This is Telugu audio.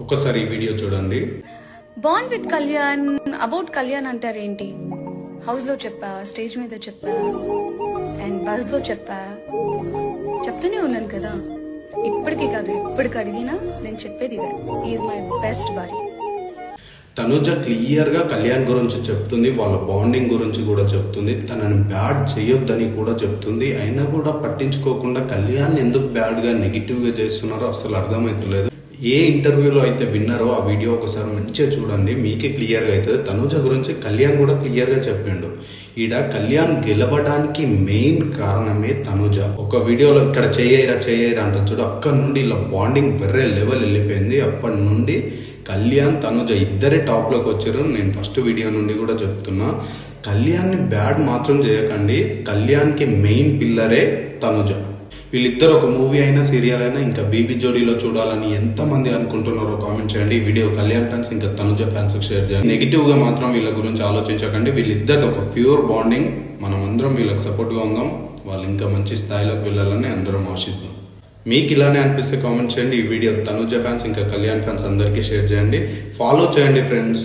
ఒకసారి ఈ వీడియో చూడండి. Bond with Kalyan, about Kalyan అంటారేంటి? హౌస్ లో చెప్పా, స్టేజ్ మీద చెప్పా, అండ్ బస్ లో చెప్పా, చెప్తూనే ఉన్నాను కదా. ఇప్పటికీ కాదు, ఎప్పటికి అడిగినా నేను చెప్పేది ఇదే, ఈజ్ మై బెస్ట్ భార్య. తనుజ క్లియర్ గా కళ్యాణ్ గురించి చెప్తుంది, వాళ్ళ బాండింగ్ గురించి కూడా చెప్తుంది, తనని బ్యాడ్ చేయొద్దని కూడా చెప్తుంది. అయినా కూడా పట్టించుకోకుండా కళ్యాణ్ ఎందుకు బ్యాడ్ గా నెగిటివ్ గా చేస్తున్నారో అసలు అర్థమవుతలేదు. ఏ ఇంటర్వ్యూలో అయితే విన్నారో ఆ వీడియో ఒకసారి మంచిగా చూడండి, మీకే క్లియర్ గా అవుతుంది. తనుజ గురించి కళ్యాణ్ కూడా క్లియర్ గా చెప్పిండు. ఈడ కళ్యాణ్ గెలవడానికి మెయిన్ కారణమే తనుజ. ఒక వీడియోలో ఇక్కడ చేయరా అంట చూడు, అక్కడ నుండి ఇలా బాండింగ్ వెర్రే లెవెల్ వెళ్ళిపోయింది. అప్పటి నుండి కళ్యాణ్ తనుజ ఇద్దరే టాప్ లోకి వచ్చారు. నేను ఫస్ట్ వీడియో నుండి కూడా చెప్తున్నా, కళ్యాణ్ని బ్యాడ్ మాత్రం చేయకండి. కళ్యాణ్కి మెయిన్ పిల్లరే తనుజ. వీళ్ళిద్దరు ఒక మూవీ అయినా సీరియల్ అయినా ఇంకా బీబీ జోడీలో చూడాలని ఎంతమంది అనుకుంటున్నారో కామెంట్ చేయండి. ఈ వీడియో కళ్యాణ్ ఫ్యాన్స్ ఇంకా తనుజ ఫ్యాన్స్ షేర్ చేయండి. నెగిటివ్ గా మాత్రం వీళ్ళ గురించి ఆలోచించకండి. వీళ్ళిద్దరు ఒక ప్యూర్ బాండింగ్. మనం అందరం వీళ్ళకి సపోర్ట్ గా ఉందాం. వాళ్ళు ఇంకా మంచి స్థాయిలోకి వెళ్ళాలని అందరం ఆశిద్దాం. మీకు ఇలానే అనిపిస్తే కామెంట్ చేయండి. ఈ వీడియో తనుజ ఫ్యాన్స్ ఇంకా కళ్యాణ్ ఫ్యాన్స్ అందరికీ షేర్ చేయండి. ఫాలో చేయండి ఫ్రెండ్స్.